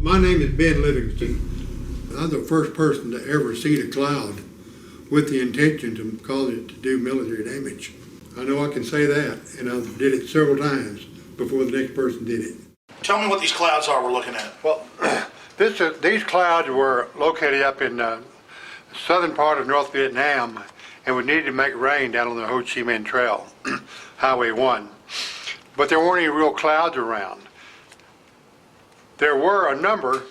My name is Ben Livingston. I'm the first person to ever see a cloud with the intention to cause it to do military damage. I know I can say that, and I did it several times before the next person did it. Tell me what these clouds are we're looking at. Well, these clouds were located up in the southern part of North Vietnam, and we needed to make rain down on the Ho Chi Minh Trail, Highway 1. But there weren't any real clouds around. There were a number,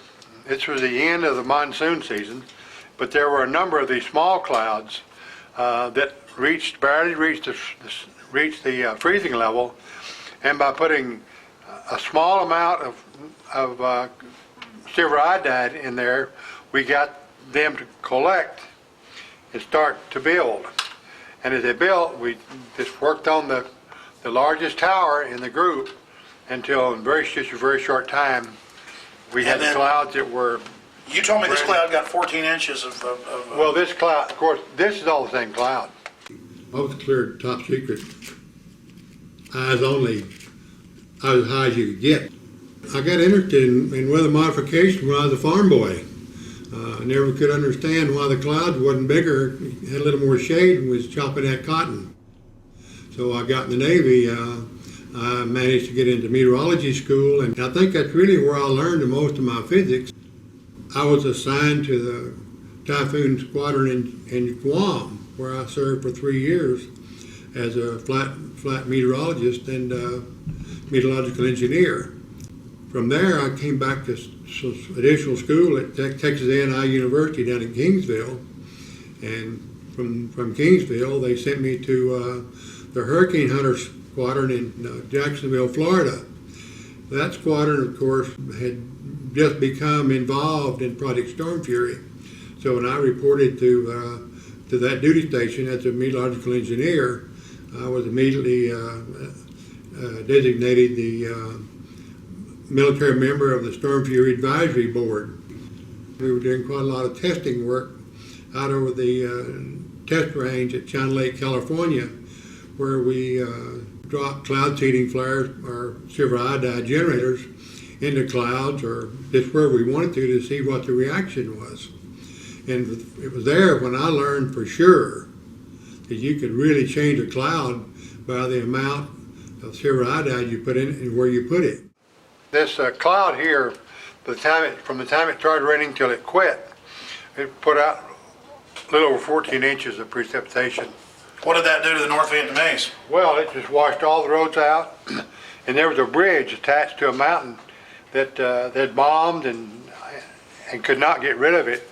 this was the end of the monsoon season, but there were a number of these small clouds that barely reached the freezing level, and by putting a small amount of silver iodide in there, we got them to collect and start to build. And as they built, we just worked on the largest tower in the group until in just a very short time we had clouds that were... You told me this cloud got 14 inches of... Well, this cloud, of course, this is all the same cloud. I was cleared top secret, eyes only, as high as you could get. I got interested in weather modification when I was a farm boy. I never could understand why the clouds wasn't bigger, had a little more shade, and was chopping that cotton. So I got in the Navy. I managed to get into meteorology school, and I think that's really where I learned the most of my physics. I was assigned to the Typhoon Squadron in Guam, where I served for 3 years as a flight meteorologist and meteorological engineer. From there, I came back to additional school at Texas A&I University down in Kingsville, and from Kingsville, they sent me to the Hurricane Hunter Squadron in Jacksonville, Florida. That squadron, of course, had just become involved in Project Storm Fury. So when I reported to that duty station as a meteorological engineer, I was immediately designated the military member of the Storm Fury Advisory Board. We were doing quite a lot of testing work out over the test range at China Lake, California, where we dropped cloud seeding flares or silver iodide generators into clouds, or just where we wanted to see what the reaction was. And it was there when I learned for sure that you could really change a cloud by the amount of silver iodide you put in it and where you put it. This cloud here, from the time it started raining till it quit, it put out a little over 14 inches of precipitation. What did that do to the North Vietnamese? Well, it just washed all the roads out, and there was a bridge attached to a mountain that they'd bombed and could not get rid of it.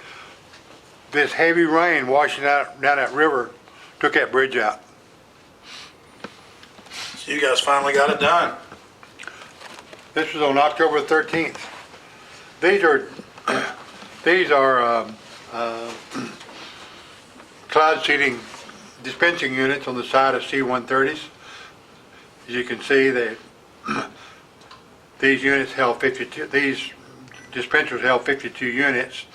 This heavy rain washing out down that river took that bridge out. So you guys finally got it done. This was on October 13th. These are cloud seeding dispensing units on the side of C-130s. As you can see, these units held 52. These dispensers held 52 units.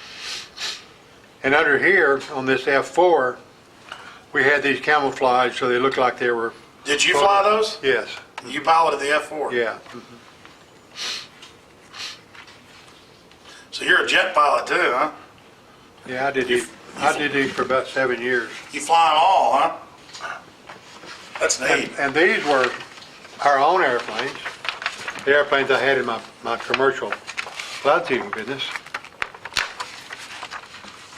And under here on this F4, we had these camouflaged so they looked like they were. Did you fly those? Yes. You piloted the F4? Yeah. So you're a jet pilot too, huh? Yeah, I did these for about 7 years. You fly them all, huh? That's neat. And these were our own airplanes. The airplanes I had in my commercial cloud seeding business.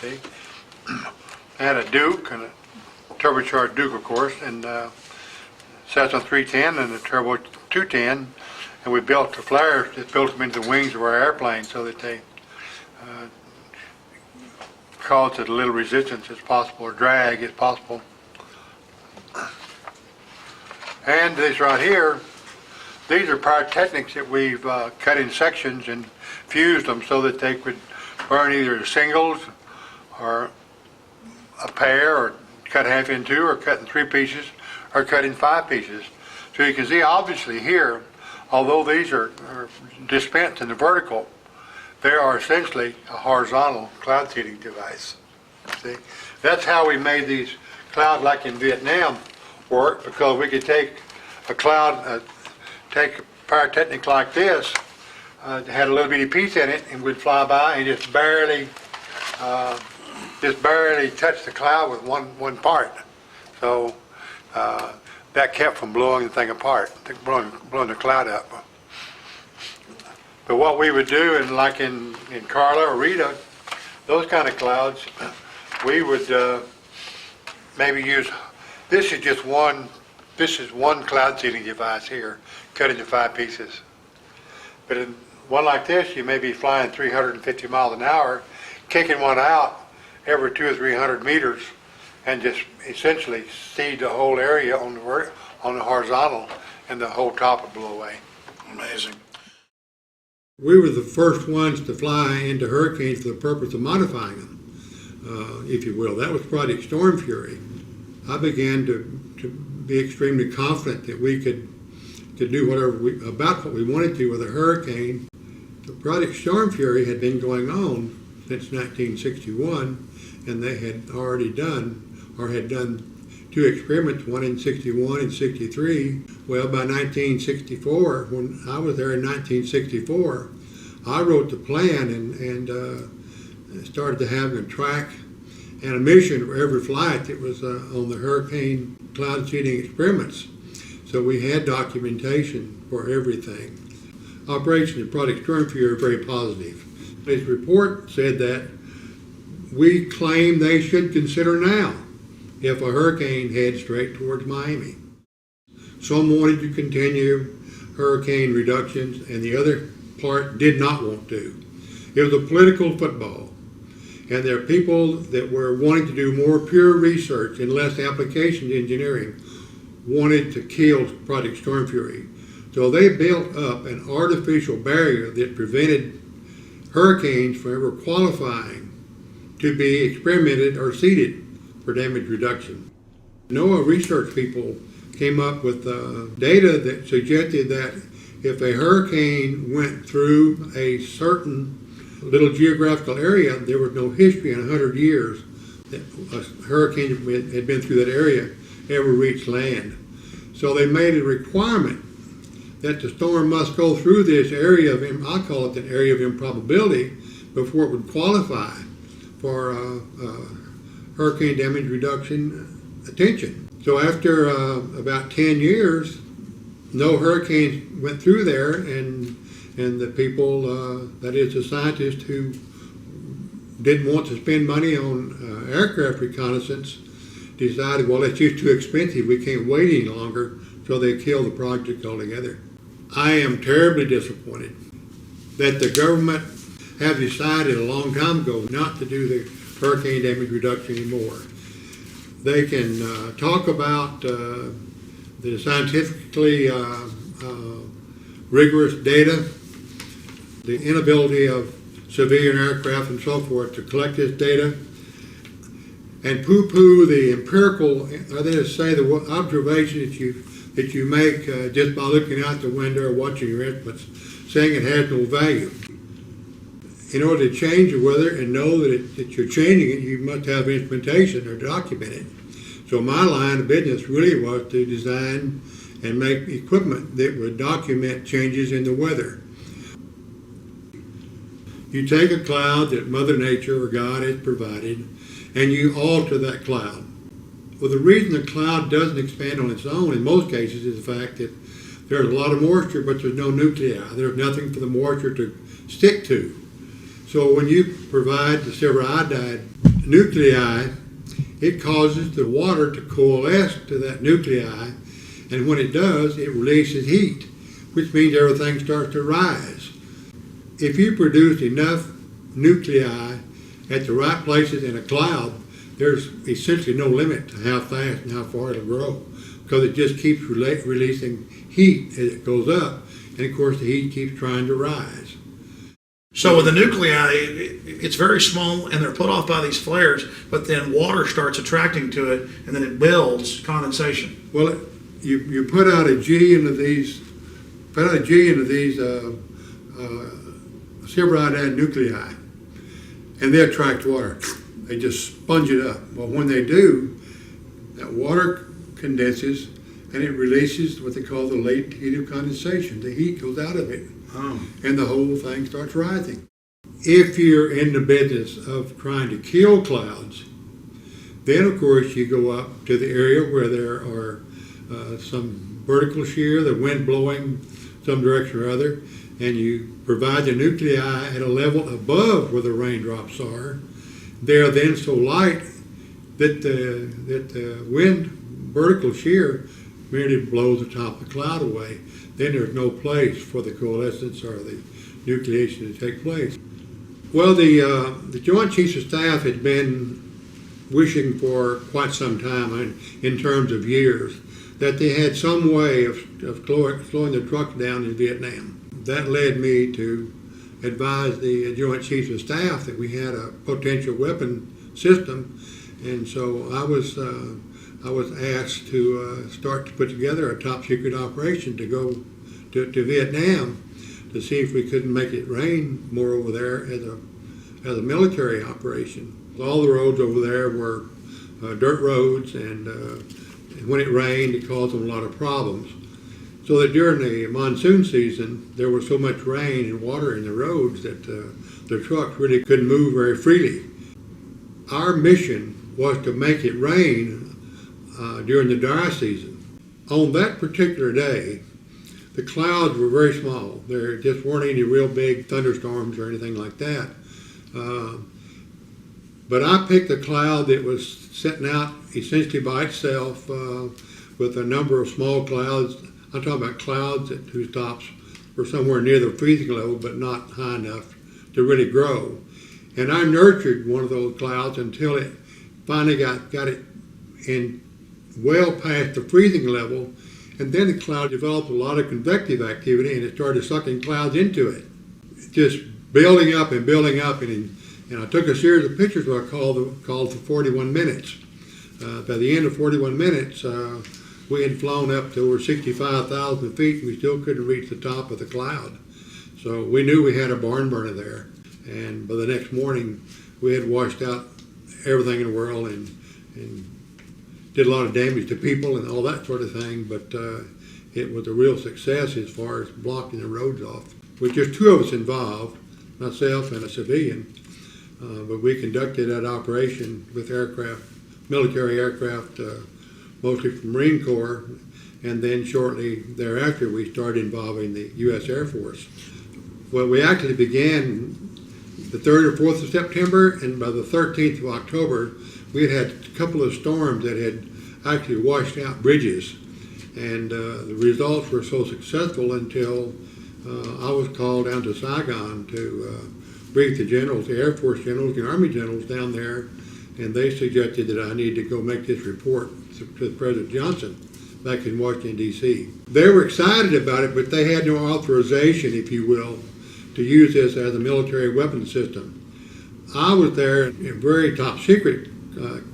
See? I had a Duke, and a turbocharged Duke, of course, and Cessna 310 and a Turbo 210, and we built the flares that built them into the wings of our airplane so that they caused as little resistance as possible, or drag as possible. And these right here, these are pyrotechnics that we've cut in sections and fused them so that they could burn either singles or a pair, or cut half in two, or cut in 3 pieces, or cut in 5 pieces. So you can see obviously here, although these are dispensed in the vertical, they are essentially a horizontal cloud seeding device. See, that's how we made these clouds, like in Vietnam, work, because we could take a cloud, take a pyrotechnic like this, had a little bitty piece in it, and we'd fly by and just barely touch the cloud with one part. So that kept from blowing the thing apart, blowing the cloud up. But what we would do, and like in Carla or Rita, those kind of clouds, we would maybe use, this is one cloud seeding device here, cut into 5 pieces. But in one like this, you may be flying 350 miles an hour, kicking one out every 200 or 300 meters, and just essentially seed the whole area on the horizontal, and the whole top would blow away. Amazing. We were the first ones to fly into hurricanes for the purpose of modifying them, if you will. That was Project Storm Fury. I began to be extremely confident that we could do about what we wanted to with a hurricane. The Project Storm Fury had been going on since 1961, and they had already done 2 experiments, one in 61 and 63. Well, by 1964, when I was there in 1964, I wrote the plan and started to have a track and a mission for every flight that was on the hurricane cloud seeding experiments. So we had documentation for everything. Operations of Project Storm Fury are very positive. His report said that we claim they should consider now if a hurricane heads straight towards Miami. Some wanted to continue hurricane reductions, and the other part did not want to. It was a political football, and there are people that were wanting to do more pure research and less application engineering wanted to kill Project Storm Fury. So they built up an artificial barrier that prevented hurricanes from ever qualifying to be experimented or seeded for damage reduction. NOAA research people came up with data that suggested that if a hurricane went through a certain little geographical area, there was no history in 100 years that a hurricane had been through that area ever reached land. So they made a requirement that the storm must go through this area of, I call it an area of improbability, before it would qualify for hurricane damage reduction attention. So after about 10 years, no hurricanes went through there, and the people, that is the scientists who didn't want to spend money on aircraft reconnaissance, decided, well, it's just too expensive, we can't wait any longer, so they killed the project altogether. I am terribly disappointed that the government have decided a long time ago not to do the hurricane damage reduction anymore. They can talk about the scientifically rigorous data, the inability of civilian aircraft and so forth to collect this data, and poo-poo the empirical, that is to say, the observations that you make just by looking out the window or watching your instruments, saying it has no value. In order to change the weather and know that you're changing it, you must have instrumentation or document it. So my line of business really was to design and make equipment that would document changes in the weather. You take a cloud that Mother Nature or God has provided, and you alter that cloud. Well, the reason the cloud doesn't expand on its own in most cases is the fact that there's a lot of moisture, but there's no nuclei. There's nothing for the moisture to stick to. So when you provide the silver iodide nuclei, it causes the water to coalesce to that nuclei, and when it does, it releases heat, which means everything starts to rise. If you produce enough nuclei at the right places in a cloud, there's essentially no limit to how fast and how far it'll grow, because it just keeps releasing heat as it goes up, and of course the heat keeps trying to rise. So with the nuclei, it's very small and they're put off by these flares, but then water starts attracting to it and then it builds condensation. Well, you put out a G into these, silver iodide nuclei, and they attract water. They just sponge it up. Well, when they do, that water condenses and it releases what they call the latent heat of condensation. The heat goes out of it, and the whole thing starts rising. If you're in the business of trying to kill clouds, then of course you go up to the area where there are some vertical shear, the wind blowing some direction or other, and you provide the nuclei at a level above where the raindrops are. They are then so light that the wind vertical shear merely blows the top of the cloud away. Then there's no place for the coalescence or the nucleation to take place. Well, the Joint Chiefs of Staff had been wishing for quite some time, in terms of years, that they had some way of slowing the trucks down in Vietnam. That led me to advise the Joint Chiefs of Staff that we had a potential weapon system, and so I was asked to start to put together a top secret operation to go to Vietnam to see if we couldn't make it rain more over there as a military operation. All the roads over there were dirt roads, and when it rained, it caused them a lot of problems. So that during the monsoon season, there was so much rain and water in the roads that the trucks really couldn't move very freely. Our mission was to make it rain during the dry season. On that particular day, the clouds were very small. There just weren't any real big thunderstorms or anything like that. But I picked a cloud that was sitting out essentially by itself with a number of small clouds. I'm talking about clouds whose tops were somewhere near the freezing level, but not high enough to really grow. And I nurtured one of those clouds until it finally got it in well past the freezing level, and then the cloud developed a lot of convective activity, and it started sucking clouds into it, just building up, and I took a series of pictures what I called for 41 minutes. By the end of 41 minutes, we had flown up to over 65,000 feet, and we still couldn't reach the top of the cloud. So we knew we had a barn burner there, and by the next morning, we had washed out everything in the world and did a lot of damage to people and all that sort of thing, but it was a real success as far as blocking the roads off. With just two of us involved, myself and a civilian, but we conducted that operation with aircraft, military aircraft, mostly from Marine Corps, and then shortly thereafter we started involving the U.S. Air Force. Well, we actually began the 3rd or 4th of September, and by the 13th of October, we had a couple of storms that had actually washed out bridges, and the results were so successful until I was called down to Saigon to brief the generals, the Air Force generals, the Army generals down there, and they suggested that I need to go make this report to President Johnson back in Washington, D.C. They were excited about it, but they had no authorization, if you will, to use this as a military weapon system. I was there in very top secret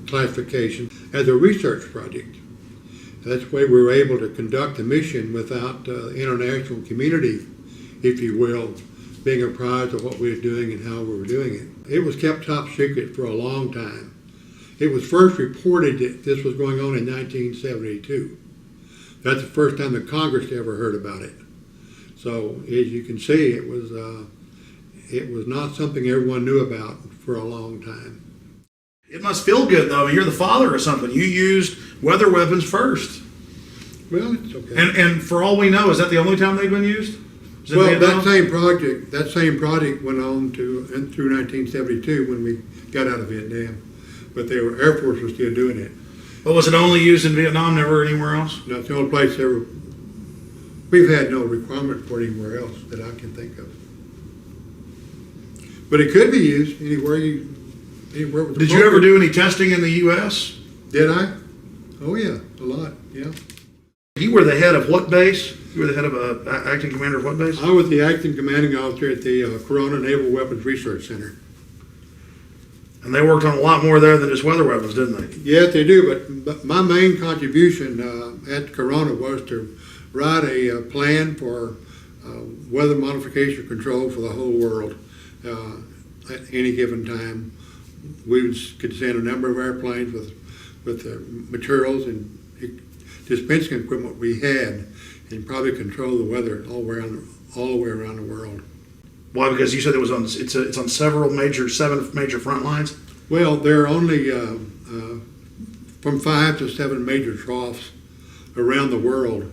classification as a research project. That's the way we were able to conduct the mission without the international community, if you will, being apprised of what we were doing and how we were doing it. It was kept top secret for a long time. It was first reported that this was going on in 1972. That's the first time the Congress ever heard about it. So as you can see, it was not something everyone knew about for a long time. It must feel good, though. I mean, you're the father or something. You used weather weapons first. Well, it's okay. And for all we know, is that the only time they've been used? Well, that same project went on through 1972 when we got out of Vietnam. But the Air Force was still doing it. But was it only used in Vietnam, never anywhere else? No, it's the only place ever. We've had no requirement for it anywhere else that I can think of. But it could be used anywhere with the Did you ever do any testing in the U.S.? Did I? Oh yeah, a lot. Yeah. You were the head of what base? You were the head of acting commander of what base? I was the acting commanding officer at the Corona Naval Weapons Research Center. And they worked on a lot more there than just weather weapons, didn't they? Yes, they do. But my main contribution at Corona was to write a plan for weather modification control for the whole world at any given time. We could send a number of airplanes with materials and dispensing equipment we had and probably control the weather all the way around the world. Why? Because you said it was on. It's on seven major front lines. Well, there are only from 5 to 7 major troughs around the world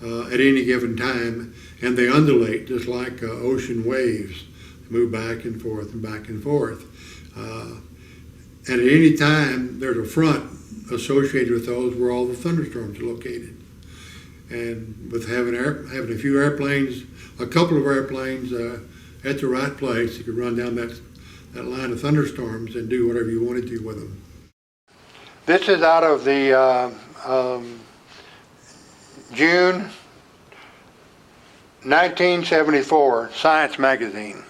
at any given time, and they undulate just like ocean waves. They move back and forth and back and forth. And at any time, there's a front associated with those where all the thunderstorms are located. And with having a few airplanes, a couple of airplanes at the right place, you could run down that line of thunderstorms and do whatever you wanted to with them. This is out of the June 1974 Science magazine.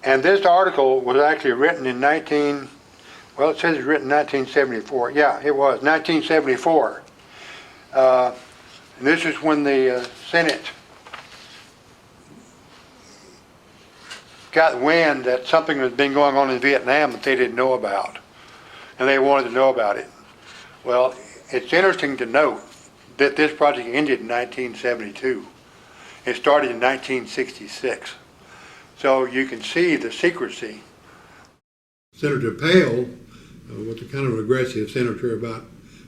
And this article was actually written in it says it's written in 1974. Yeah, it was 1974. And this is when the Senate got wind that something had been going on in Vietnam that they didn't know about, and they wanted to know about it. Well, it's interesting to note that this project ended in 1972. It started in 1966. So you can see the secrecy. Senator Pale was a kind of aggressive senator about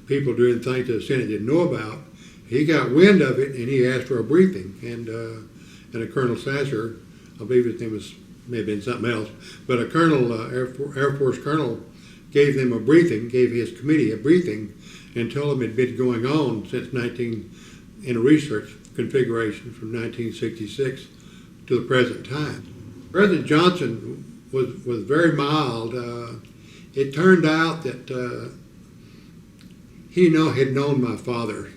people doing things that the Senate didn't know about. He got wind of it and he asked for a briefing. And a Colonel Sasser, I believe his name was, may have been something else, but a colonel, Air Force colonel, gave them a briefing, gave his committee a briefing, and told them it had been going on since in a research configuration from 1966 to the present time. President Johnson was very mild. It turned out that he had known my father.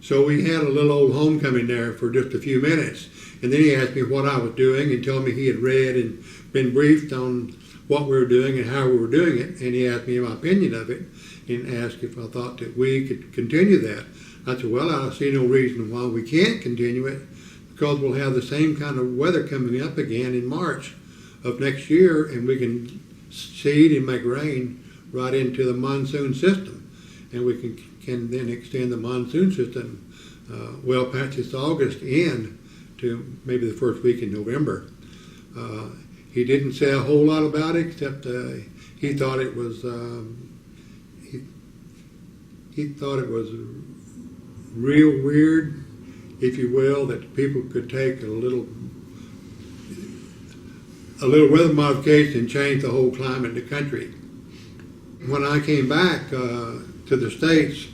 So we had a little old homecoming there for just a few minutes. And then he asked me what I was doing and told me he had read and been briefed on what we were doing and how we were doing it. And he asked me my opinion of it and asked if I thought that we could continue that. I said, well, I see no reason why we can't continue it, because we'll have the same kind of weather coming up again in March of next year, and we can seed and make rain right into the monsoon system. And we can then extend the monsoon system well past this August end to maybe the first week in November. He didn't say a whole lot about it, except he thought it was he thought it was real weird, if you will, that people could take a little weather modification and change the whole climate of the country. When I came back to the States,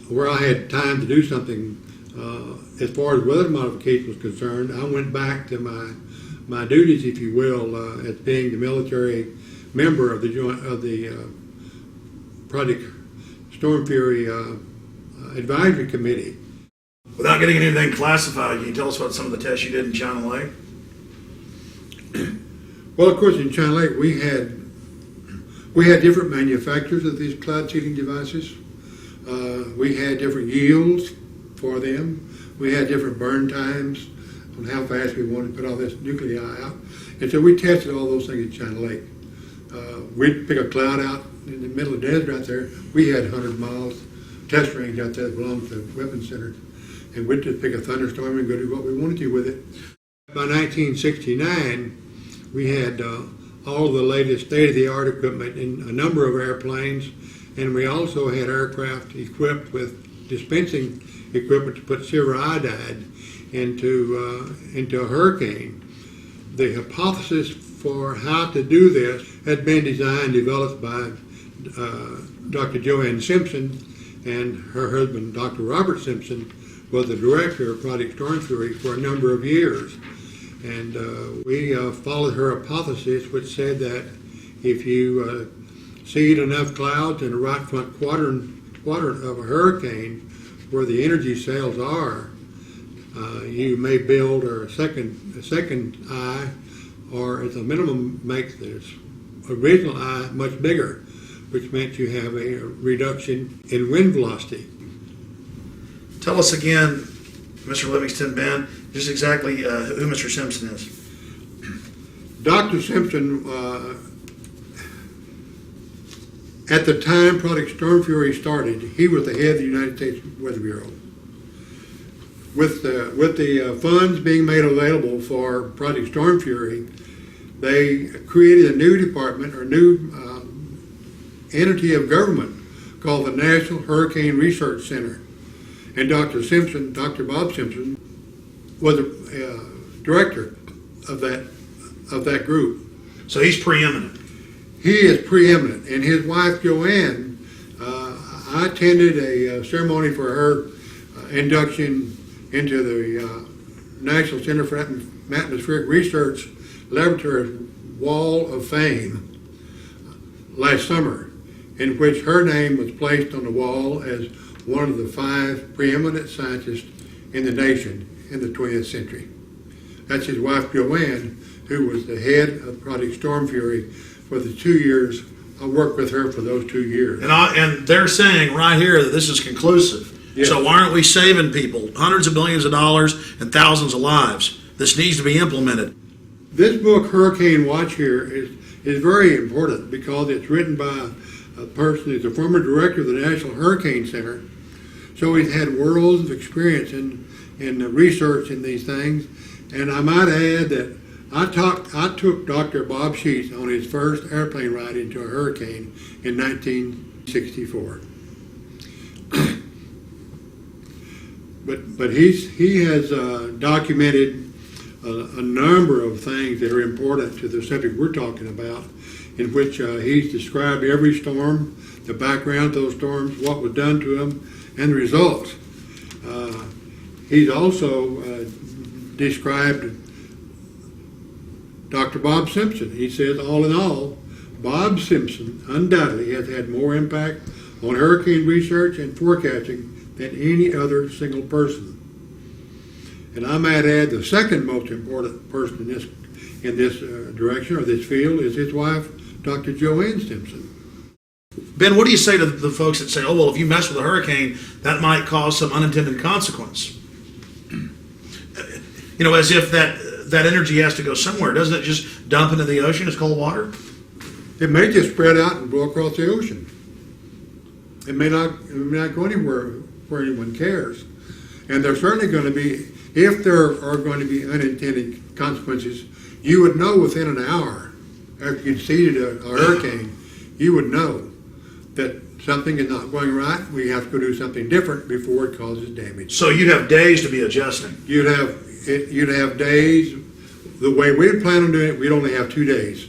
where I had time to do something as far as weather modification was concerned, I went back to my duties, if you will, as being the military member of the Project Storm Fury Advisory Committee. Without getting anything classified, can you tell us about some of the tests you did in China Lake? Well, of course, in China Lake we had different manufacturers of these cloud seeding devices. We had different yields for them. We had different burn times on how fast we wanted to put all this nuclei out. And so we tested all those things in China Lake. We'd pick a cloud out in the middle of the desert out there. We had 100 miles test range out there that belonged to the Weapons Center. And we'd just pick a thunderstorm and go do what we wanted to with it. By 1969, we had all the latest state-of-the-art equipment in a number of airplanes, and we also had aircraft equipped with dispensing equipment to put silver iodide into a hurricane. The hypothesis for how to do this had been developed by Dr. Joanne Simpson, and her husband, Dr. Robert Simpson, was the director of Project Storm Fury for a number of years. And we followed her hypothesis, which said that if you seed enough clouds in the right front quadrant of a hurricane where the energy cells are, you may build a second eye, or at the minimum make this original eye much bigger, which meant you have a reduction in wind velocity. Tell us again, Mr. Livingston, Ben, just exactly who Mr. Simpson is. Dr. Simpson At the time Project Storm Fury started, he was the head of the United States Weather Bureau. With the funds being made available for Project Storm Fury, they created a new department or new entity of government called the National Hurricane Research Center. And Dr. Bob Simpson, was the director of that group. So he's preeminent. He is preeminent, and his wife Joanne. I attended a ceremony for her induction into the National Center for Atmospheric Research Laboratory Wall of Fame last summer, in which her name was placed on the wall as one of the 5 preeminent scientists in the nation in the 20th century. That's his wife Joanne, who was the head of Project Storm Fury for the 2 years. I worked with her for those 2 years. And they're saying right here that this is conclusive. Yes. So why aren't we saving people hundreds of billions of dollars and thousands of lives? This needs to be implemented. This book, Hurricane Watch here, is very important because it's written by a person who's a former director of the National Hurricane Center. So he's had worlds of experience in the research in these things. And I might add that I took Dr. Bob Sheets on his first airplane ride into a hurricane in 1964. But he has documented a number of things that are important to the subject we're talking about, in which he's described every storm, the background of those storms, what was done to them, and the results. He's also described Dr. Bob Simpson. He says, all in all, Bob Simpson undoubtedly has had more impact on hurricane research and forecasting than any other single person. And I might add the second most important person in this direction or this field is his wife, Dr. Joanne Simpson. Ben, what do you say to the folks that say, oh, well, if you mess with a hurricane, that might cause some unintended consequence? You know, as if that energy has to go somewhere. Doesn't it just dump into the ocean as cold water? It may just spread out and blow across the ocean. It may not go anywhere where anyone cares. And there's certainly going to be, if there are going to be unintended consequences, you would know within an hour after you'd seeded a hurricane, you would know that something is not going right. We have to go do something different before it causes damage. So you'd have days to be adjusting. You'd have days. The way we'd plan on doing it, we'd only have 2 days.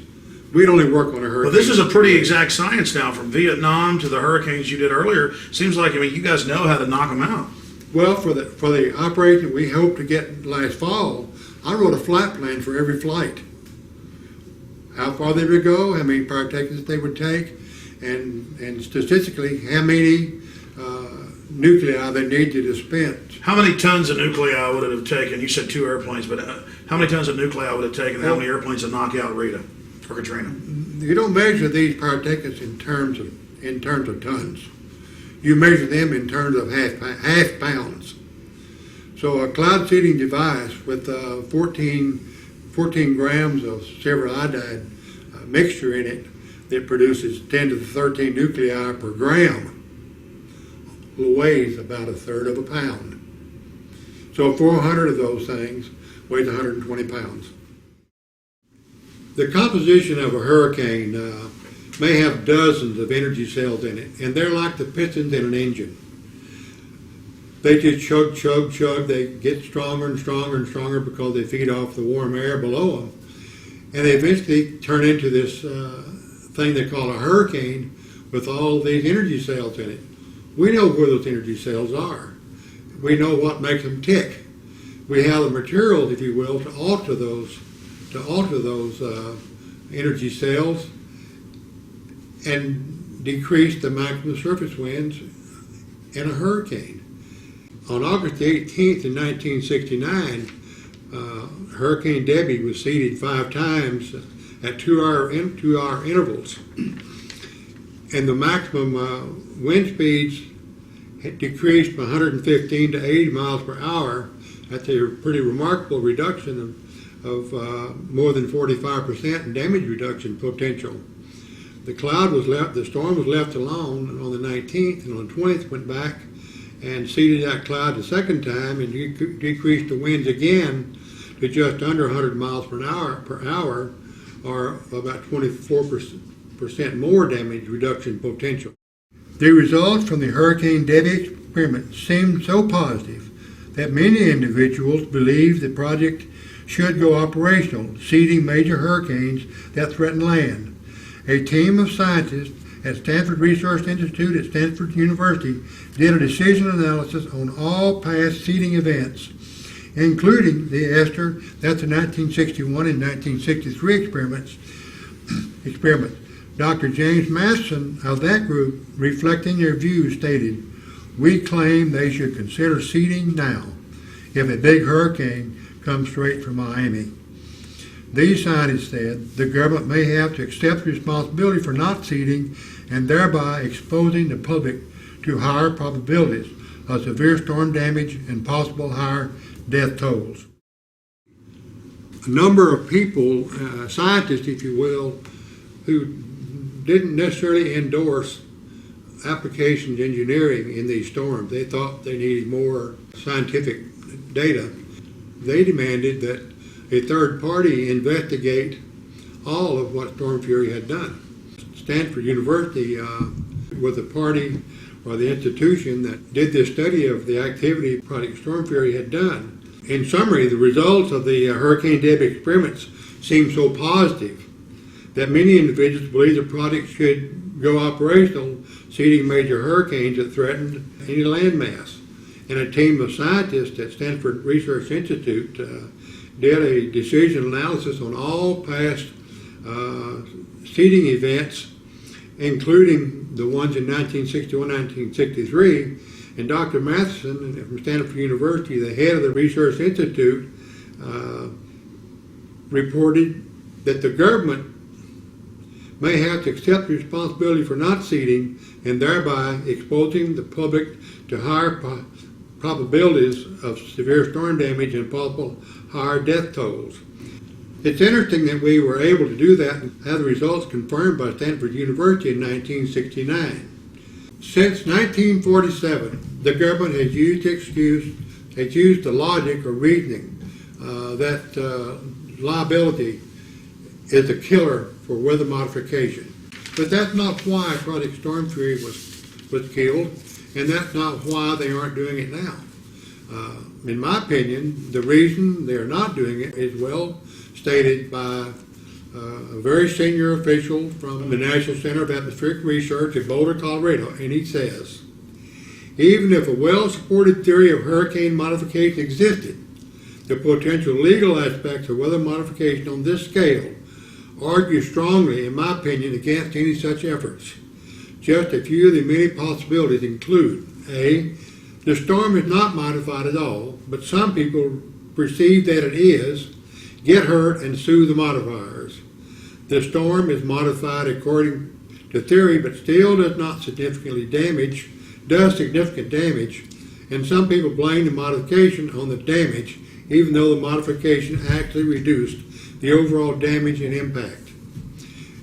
We'd only work on a hurricane. Well, this is a pretty exact science now, from Vietnam to the hurricanes you did earlier. Seems like, I mean, you guys know how to knock them out. Well, for the operation we hoped to get last fall, I wrote a flight plan for every flight. How far they would go, how many partakers they would take, and statistically, how many nuclei they needed to dispense. How many tons of nuclei would it have taken? You said 2 airplanes, but how many tons of nuclei would it have taken? How many airplanes to knock out Rita or Katrina? You don't measure these partakers in terms of tons. You measure them in terms of half pounds. So a cloud seeding device with 14 grams of silver iodide mixture in it that produces 10 to the 13 nuclei per gram weighs about 1/3 of a pound. So 400 of those things weighs 120 pounds. The composition of a hurricane may have dozens of energy cells in it, and they're like the pistons in an engine. They just chug, chug, chug. They get stronger and stronger and stronger because they feed off the warm air below them. And they eventually turn into this thing they call a hurricane with all of these energy cells in it. We know where those energy cells are. We know what makes them tick. We have the materials, if you will, to alter those energy cells and decrease the maximum surface winds in a hurricane. On August 18th in 1969, Hurricane Debbie was seeded 5 times at 2-hour intervals. And the maximum wind speeds had decreased from 115 to 80 miles per hour. That's a pretty remarkable reduction of more than 45% in damage reduction potential. The storm was left alone on the 19th, and on the 20th went back and seeded that cloud the second time and decreased the winds again to just under 100 miles per hour, or about 24% more damage reduction potential. The results from the Hurricane Debbie experiment seemed so positive that many individuals believed the project should go operational, seeding major hurricanes that threaten land. A team of scientists at Stanford Research Institute at Stanford University did a decision analysis on all past seeding events, including the that's the 1961 and 1963 experiments. Dr. James Matheson of that group, reflecting their views, stated, "We claim they should consider seeding now if a big hurricane comes straight from Miami." These scientists said the government may have to accept responsibility for not seeding and thereby exposing the public to higher probabilities of severe storm damage and possible higher death tolls. A number of people, scientists if you will, who didn't necessarily endorse applications engineering in these storms. They thought they needed more scientific data. They demanded that a third party investigate all of what Storm Fury had done. Stanford University was the party or the institution that did this study of the activity Project Storm Fury had done. In summary, the results of the Hurricane Debbie experiments seemed so positive that many individuals believe the project should go operational, seeding major hurricanes that threatened any landmass. And a team of scientists at Stanford Research Institute did a decision analysis on all past seeding events, including the ones in 1961, 1963. And Dr. Matheson from Stanford University, the head of the Research Institute, reported that the government may have to accept responsibility for not seeding and thereby exposing the public to higher probabilities of severe storm damage and possible higher death tolls. It's interesting that we were able to do that and have the results confirmed by Stanford University in 1969. Since 1947, the government has used the logic or reasoning that liability is a killer for weather modification. But that's not why Project Storm Fury was killed, and that's not why they aren't doing it now. In my opinion, the reason they're not doing it is well stated by a very senior official from the National Center of Atmospheric Research in Boulder, Colorado, and he says, even if a well-supported theory of hurricane modification existed, the potential legal aspects of weather modification on this scale argue strongly, in my opinion, against any such efforts. Just a few of the many possibilities include: A, the storm is not modified at all, but some people perceive that it is, get hurt, and sue the modifiers. The storm is modified according to theory, but still does significant damage, and some people blame the modification on the damage, even though the modification actually reduced the overall damage and impact.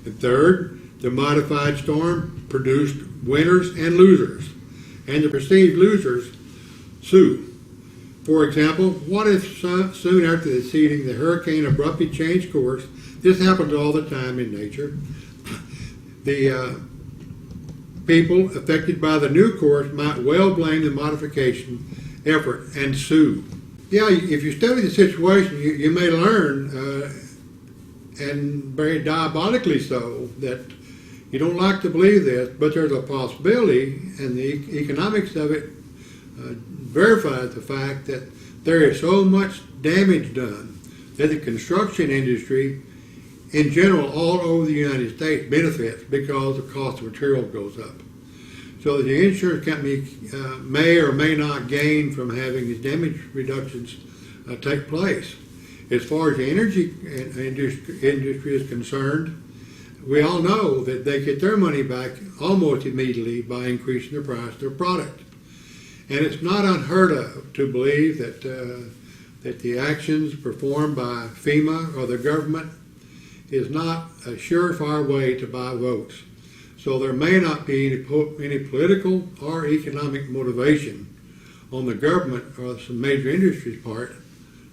And third, the modified storm produced winners and losers, and the perceived losers sue. For example, what if soon after the seeding the hurricane abruptly changed course? This happens all the time in nature. The people affected by the new course might well blame the modification effort and sue. Yeah, if you study the situation, you may learn, and very diabolically so, that you don't like to believe this, but there's a possibility, and the economics of it verifies the fact that there is so much damage done that the construction industry in general all over the United States benefits because the cost of material goes up. So the insurance company may or may not gain from having these damage reductions take place. As far as the energy industry is concerned, we all know that they get their money back almost immediately by increasing the price of their product. And it's not unheard of to believe that the actions performed by FEMA or the government is not a surefire way to buy votes. So there may not be any political or economic motivation on the government or some major industries' part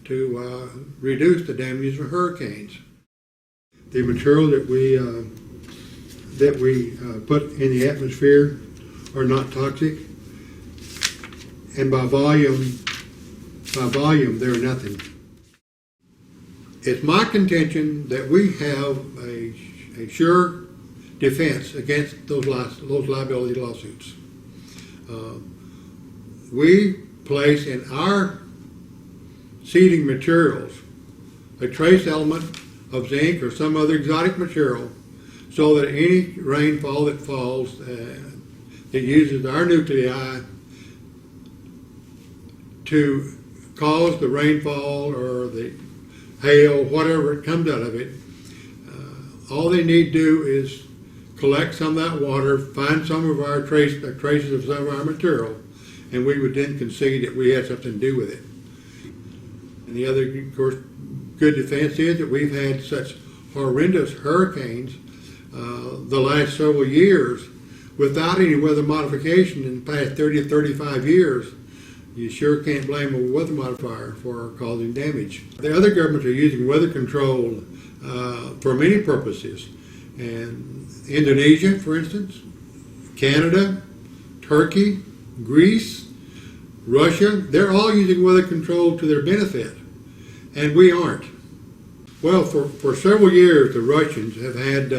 to reduce the damages of hurricanes. The material that we put in the atmosphere are not toxic, and by volume they're nothing. It's my contention that we have a sure defense against those liability lawsuits. We place in our seeding materials a trace element of zinc or some other exotic material, so that any rainfall that falls that uses our nuclei to cause the rainfall or the hail, whatever comes out of it, all they need to do is collect some of that water, find some of our traces of some of our material, and we would then concede that we had something to do with it. And the other, of course, good defense is that we've had such horrendous hurricanes the last several years without any weather modification in the past 30 or 35 years. You sure can't blame a weather modifier for causing damage. The other governments are using weather control for many purposes. And Indonesia, for instance, Canada, Turkey, Greece, Russia, they're all using weather control to their benefit, and we aren't. Well, for several years, the Russians have had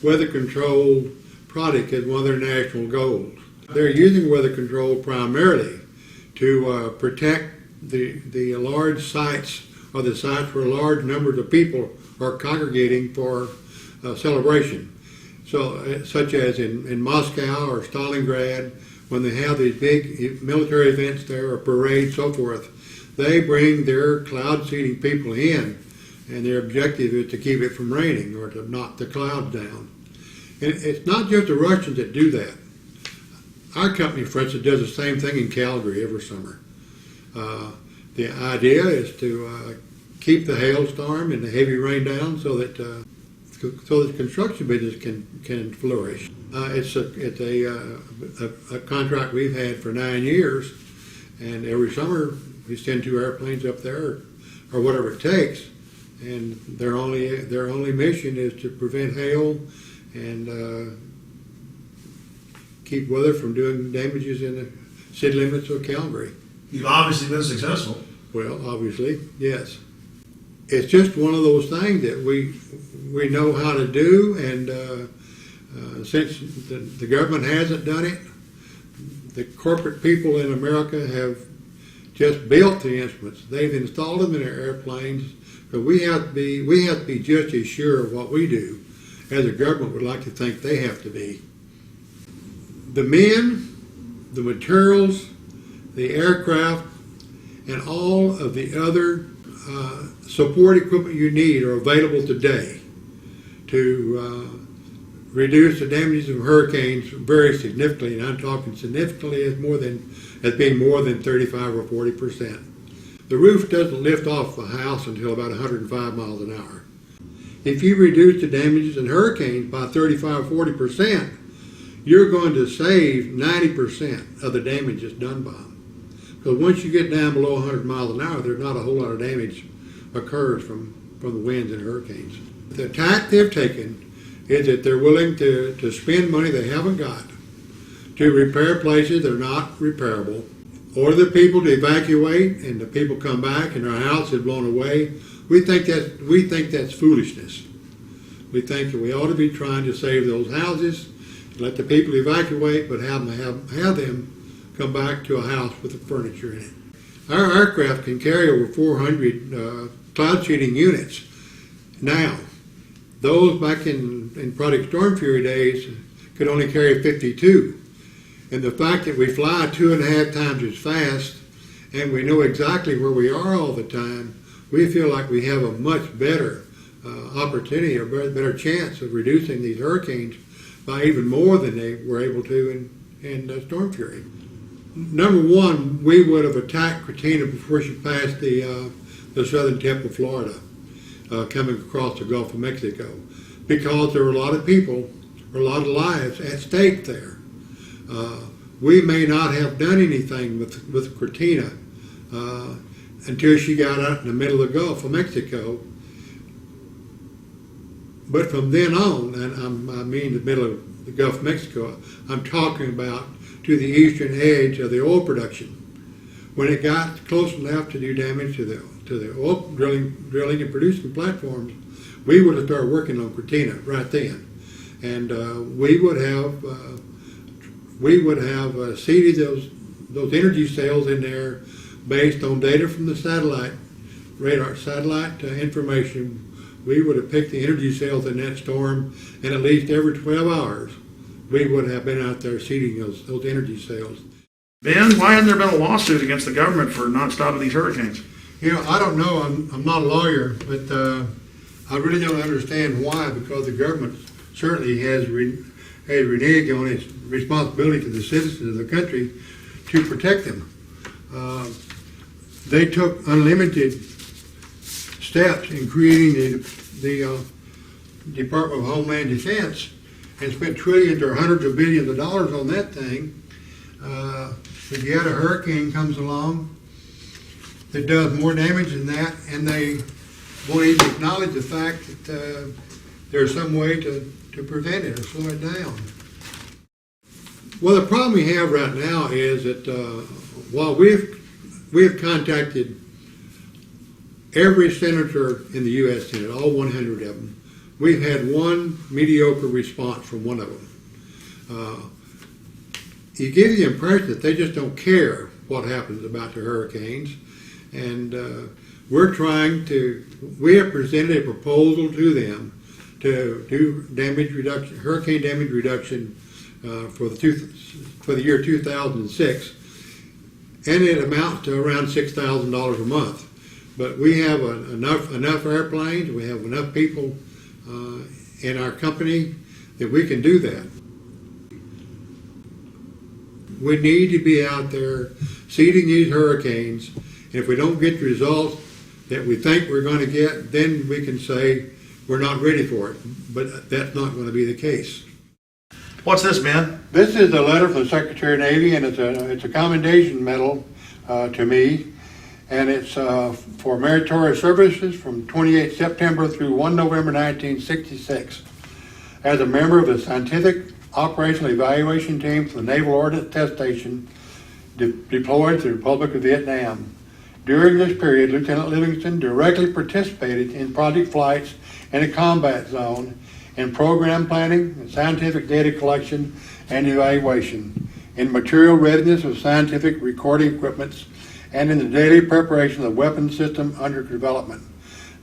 weather control product as one of their national goals. They're using weather control primarily to protect the large sites, or the sites where large numbers of people are congregating for celebration. So, such as in Moscow or Stalingrad, when they have these big military events there, or parades, so forth, they bring their cloud seeding people in, and their objective is to keep it from raining or to knock the clouds down. And it's not just the Russians that do that. Our company, for instance, does the same thing in Calgary every summer. The idea is to keep the hailstorm and the heavy rain down so that the construction business can flourish. It's a contract we've had for 9 years, and every summer we send 2 airplanes up there, or whatever it takes, and their only mission is to prevent hail and keep weather from doing damages in the city limits of Calgary. You've obviously been successful. Well, obviously, yes. It's just one of those things that we know how to do, and since the government hasn't done it, the corporate people in America have just built the instruments. They've installed them in their airplanes, but we have to be just as sure of what we do as the government would like to think they have to be. The men, the materials, the aircraft, and all of the other support equipment you need are available today to reduce the damages of hurricanes very significantly, and I'm talking significantly as being more than 35 or 40%. The roof doesn't lift off the house until about 105 miles an hour. If you reduce the damages in hurricanes by 35 or 40%, you're going to save 90% of the damage that's done by them. Because once you get down below 100 miles an hour, there's not a whole lot of damage occurs from the winds and hurricanes. The tack they've taken is that they're willing to spend money they haven't got to repair places that are not repairable, order the people to evacuate, and the people come back and their house is blown away. We think that's foolishness. We think that we ought to be trying to save those houses, let the people evacuate, but have them come back to a house with the furniture in it. Our aircraft can carry over 400 cloud seeding units. Now, those back in Project Storm Fury days could only carry 52. And the fact that we fly 2.5 times as fast and we know exactly where we are all the time, we feel like we have a much better opportunity, or better chance of reducing these hurricanes by even more than they were able to in Storm Fury. Number one, we would have attacked Katrina before she passed the southern tip of Florida, coming across the Gulf of Mexico, because there were a lot of people a lot of lives at stake there. We may not have done anything with Katrina until she got out in the middle of the Gulf of Mexico. But from then on, and I mean the middle of the Gulf of Mexico, I'm talking about to the eastern edge of the oil production. When it got close enough to do damage to the oil drilling and producing platforms, we would have started working on Katrina right then, and we would have seeded those energy cells in there based on data from the satellite information. We would have picked the energy cells in that storm, and at least every 12 hours, we would have been out there seeding those energy cells. Ben, why hasn't there been a lawsuit against the government for not stopping these hurricanes? You know, I don't know. I'm not a lawyer, but I really don't understand why. Because the government certainly has reneged on its responsibility to the citizens of the country to protect them. They took unlimited steps in creating the Department of Homeland Defense and spent trillions or hundreds of billions of dollars on that thing. If yet a hurricane comes along that does more damage than that, and they won't even acknowledge the fact that there's some way to prevent it or slow it down. Well, the problem we have right now is that while we've contacted every senator in the U.S. Senate, all 100 of them, we've had one mediocre response from one of them. You get the impression that they just don't care what happens about the hurricanes, and we have presented a proposal to them to do hurricane damage reduction for the year 2006, and it amounts to around $6,000 a month. But we have enough airplanes, we have enough people in our company that we can do that. We need to be out there seeding these hurricanes, and if we don't get the results that we think we're going to get, then we can say we're not ready for it. But that's not going to be the case. What's this, Ben? This is a letter from the Secretary of Navy, and it's a commendation medal to me, and it's for meritorious services from 28 September through 1 November 1966. As a member of the Scientific Operational Evaluation Team for the Naval Ordnance Test Station deployed to the Republic of Vietnam. During this period, Lieutenant Livingston directly participated in project flights in a combat zone, in program planning, scientific data collection and evaluation, in material readiness of scientific recording equipment, and in the daily preparation of the weapon system under development,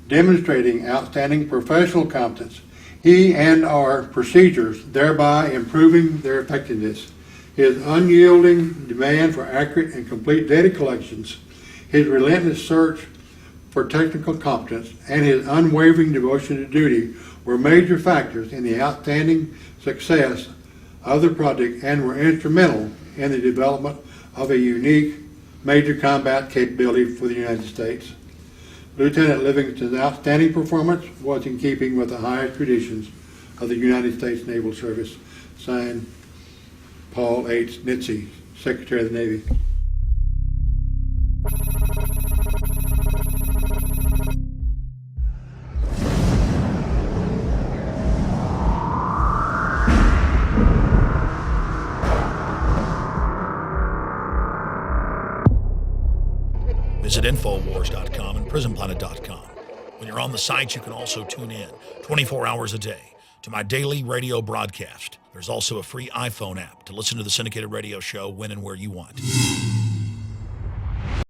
demonstrating outstanding professional competence. He and our procedures, thereby improving their effectiveness. His unyielding demand for accurate and complete data collections, his relentless search for technical competence, and his unwavering devotion to duty were major factors in the outstanding success of the project and were instrumental in the development of a unique major combat capability for the United States. Lieutenant Livingston's outstanding performance was in keeping with the highest traditions of the United States Naval Service. Signed, Paul H. Nitze, Secretary of the Navy. Visit Infowars.com and PrisonPlanet.com. When you're on the site, you can also tune in 24 hours a day to my daily radio broadcast. There's also a free iPhone app to listen to the syndicated radio show when and where you want.